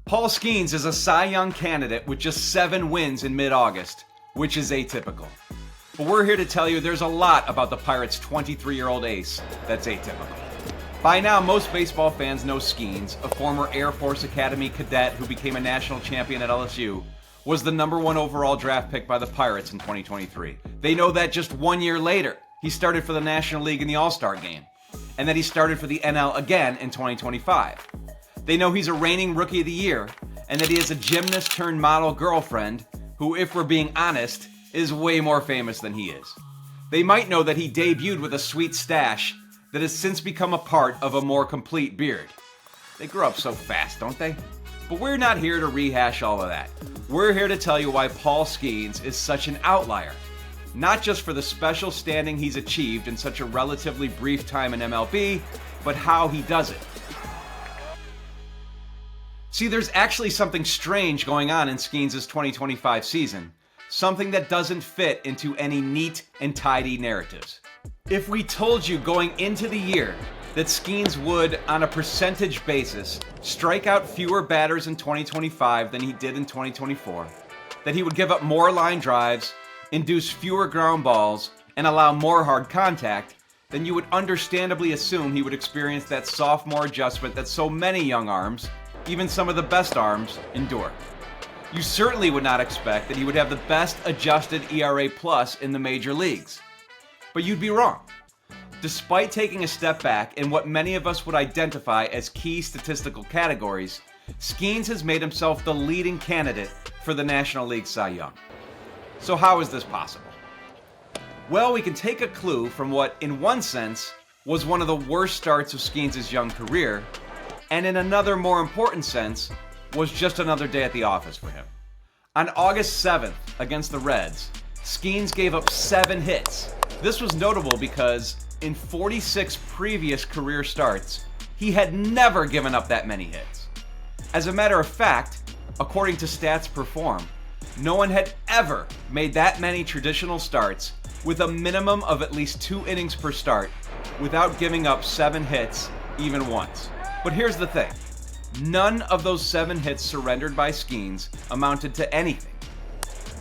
Paul Skenes is a Cy Young candidate with just 7 wins in mid-August, which is atypical. But we're here to tell you there's a lot about the Pirates' 23-year-old ace that's atypical. By now, most baseball fans know Skenes, a former Air Force Academy cadet who became a national champion at LSU, was the number 1 overall draft pick by the Pirates in 2023. They know that just 1 year later, he started for the National League in the All-Star Game, and that he started for the NL again in 2025. They know he's a reigning Rookie of the Year, and that he has a gymnast-turned-model girlfriend who, if we're being honest, is way more famous than he is. They might know that he debuted with a sweet stash that has since become a part of a more complete beard. They grow up so fast, don't they? But we're not here to rehash all of that. We're here to tell you why Paul Skenes is such an outlier. Not just for the special standing he's achieved in such a relatively brief time in MLB, but how he does it. See, there's actually something strange going on in Skenes' 2025 season. Something that doesn't fit into any neat and tidy narratives. If we told you going into the year that Skenes would, on a percentage basis, strike out fewer batters in 2025 than he did in 2024, that he would give up more line drives, induce fewer ground balls, and allow more hard contact, then you would understandably assume he would experience that sophomore adjustment that so many young arms, even some of the best arms, endure. You certainly would not expect that he would have the best adjusted ERA plus in the major leagues. But you'd be wrong. Despite taking a step back in what many of us would identify as key statistical categories, Skenes has made himself the leading candidate for the National League Cy Young. So how is this possible? Well, we can take a clue from what, in one sense, was one of the worst starts of Skenes' young career, and in another more important sense, was just another day at the office for him. On August 7th, against the Reds, Skenes gave up 7 hits. This was notable because in 46 previous career starts, he had never given up that many hits. As a matter of fact, according to Stats Perform, no one had ever made that many traditional starts with a minimum of at least 2 innings per start without giving up 7 hits even once. But here's the thing. None of those 7 hits surrendered by Skenes amounted to anything.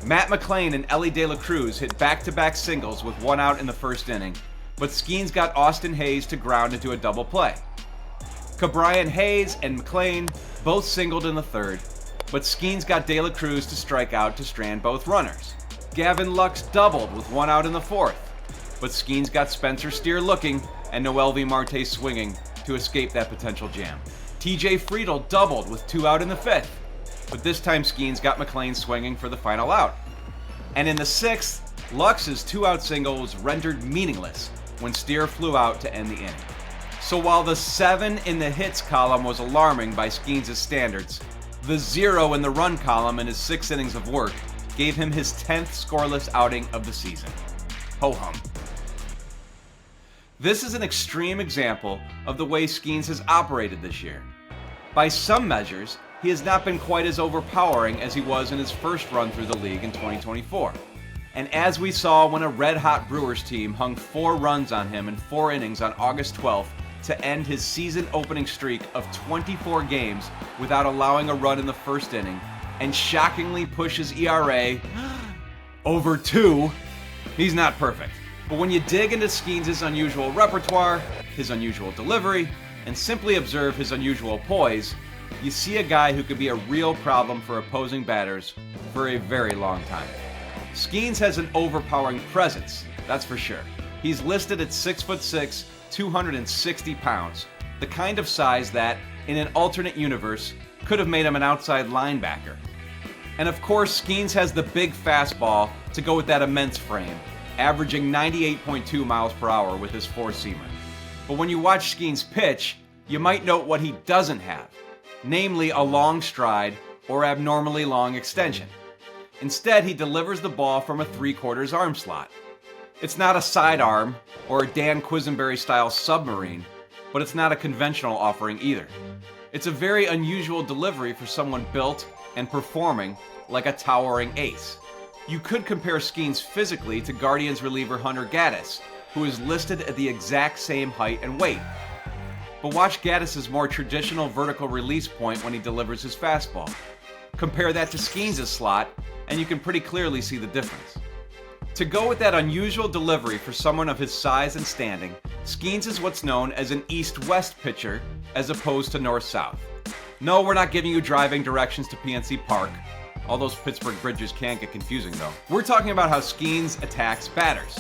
Matt McLain and Ellie De La Cruz hit back-to-back singles with 1 out in the first inning, but Skenes got Austin Hayes to ground into a double play. Cabrian Hayes and McLain both singled in the third, but Skenes got De La Cruz to strike out to strand both runners. Gavin Lux doubled with 1 out in the fourth, but Skenes got Spencer Steer looking and Noelvi Marte swinging to escape that potential jam. TJ Friedel doubled with 2 out in the fifth, but this time Skenes got McLain swinging for the final out. And in the sixth, Lux's 2-out single was rendered meaningless when Steer flew out to end the inning. So while the 7 in the hits column was alarming by Skenes' standards, the 0 in the run column in his 6 innings of work gave him his 10th scoreless outing of the season. Ho-hum. This is an extreme example of the way Skenes has operated this year. By some measures, he has not been quite as overpowering as he was in his first run through the league in 2024. And as we saw when a red-hot Brewers team hung 4 runs on him in 4 innings on August 12th to end his season-opening streak of 24 games without allowing a run in the first inning, and shockingly push his ERA over 2, he's not perfect. But when you dig into Skenes' unusual repertoire, his unusual delivery, and simply observe his unusual poise, you see a guy who could be a real problem for opposing batters for a very long time. Skenes has an overpowering presence, that's for sure. He's listed at 6'6", 260 pounds, the kind of size that, in an alternate universe, could have made him an outside linebacker. And of course, Skenes has the big fastball to go with that immense frame, averaging 98.2 miles per hour with his 4-seamer. But when you watch Skenes pitch, you might note what he doesn't have, namely a long stride or abnormally long extension. Instead, he delivers the ball from a 3/4 arm slot. It's not a sidearm or a Dan Quisenberry-style submarine, but it's not a conventional offering either. It's a very unusual delivery for someone built and performing like a towering ace. You could compare Skenes physically to Guardians reliever Hunter Gaddis, who is listed at the exact same height and weight. but watch Gaddis's more traditional vertical release point when he delivers his fastball. Compare that to Skenes' slot, and you can pretty clearly see the difference. To go with that unusual delivery for someone of his size and standing, Skenes is what's known as an east-west pitcher as opposed to north-south. No, we're not giving you driving directions to PNC Park. All those Pittsburgh bridges can get confusing though. We're talking about how Skenes attacks batters.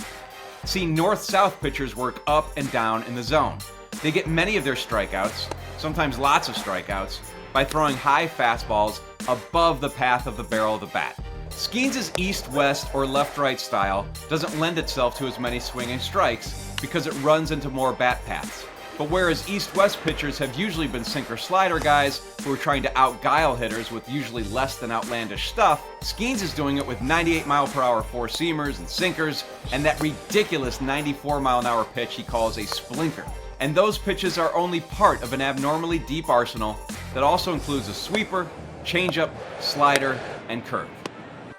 See, north-south pitchers work up and down in the zone. They get many of their strikeouts, sometimes lots of strikeouts, by throwing high fastballs above the path of the barrel of the bat. Skenes' east-west or left-right style doesn't lend itself to as many swinging strikes because it runs into more bat paths. But whereas east-west pitchers have usually been sinker-slider guys who are trying to out-guile hitters with usually less than outlandish stuff, Skenes is doing it with 98-mile-per-hour four-seamers and sinkers, and that ridiculous 94-mile-an-hour pitch he calls a splinker. And those pitches are only part of an abnormally deep arsenal that also includes a sweeper, changeup, slider, and curve.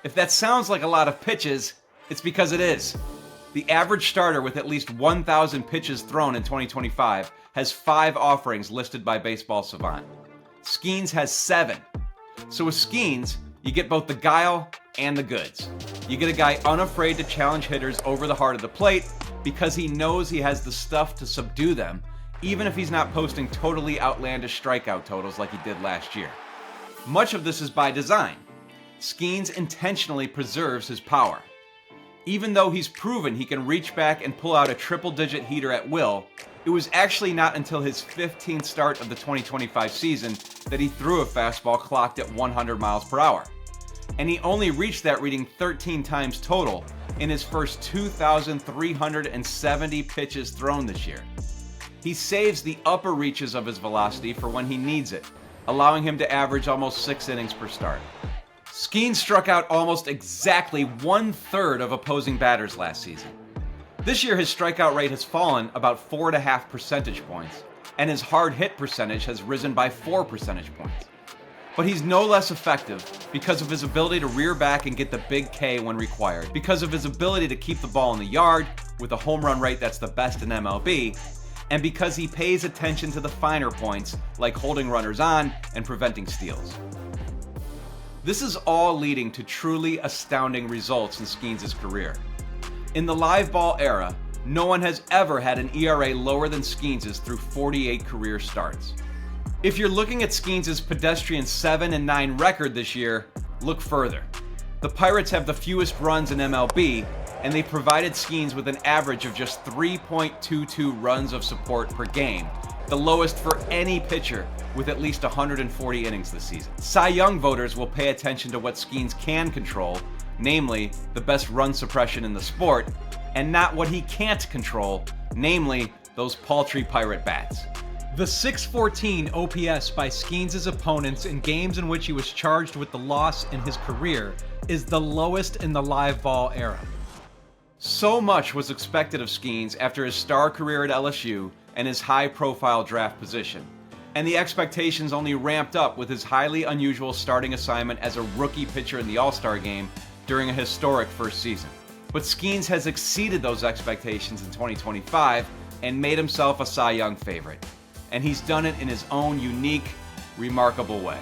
If that sounds like a lot of pitches, it's because it is. The average starter with at least 1,000 pitches thrown in 2025 has 5 offerings listed by Baseball Savant. Skenes has 7. So with Skenes, you get both the guile and the goods. You get a guy unafraid to challenge hitters over the heart of the plate because he knows he has the stuff to subdue them, even if he's not posting totally outlandish strikeout totals like he did last year. Much of this is by design. Skenes intentionally preserves his power. Even though he's proven he can reach back and pull out a triple-digit heater at will, it was actually not until his 15th start of the 2025 season that he threw a fastball clocked at 100 miles per hour. And he only reached that reading 13 times total in his first 2,370 pitches thrown this year. He saves the upper reaches of his velocity for when he needs it, allowing him to average almost 6 innings per start. Skenes struck out almost exactly 1/3 of opposing batters last season. This year his strikeout rate has fallen about 4.5 percentage points, and his hard hit percentage has risen by 4 percentage points. But he's no less effective because of his ability to rear back and get the big K when required, because of his ability to keep the ball in the yard with a home run rate that's the best in MLB, and because he pays attention to the finer points like holding runners on and preventing steals. This is all leading to truly astounding results in Skenes' career. In the live ball era, no one has ever had an ERA lower than Skenes' through 48 career starts. If you're looking at Skenes' pedestrian 7-9 record this year, look further. The Pirates have the fewest runs in MLB, and they provided Skenes with an average of just 3.22 runs of support per game, the lowest for any pitcher with at least 140 innings this season. Cy Young voters will pay attention to what Skenes can control, namely the best run suppression in the sport, and not what he can't control, namely those paltry Pirate bats. The .614 OPS by Skenes' opponents in games in which he was charged with the loss in his career is the lowest in the live ball era. So much was expected of Skenes after his star career at LSU and his high-profile draft position, and the expectations only ramped up with his highly unusual starting assignment as a rookie pitcher in the All-Star game during a historic first season. But Skenes has exceeded those expectations in 2025 and made himself a Cy Young favorite, and he's done it in his own unique, remarkable way.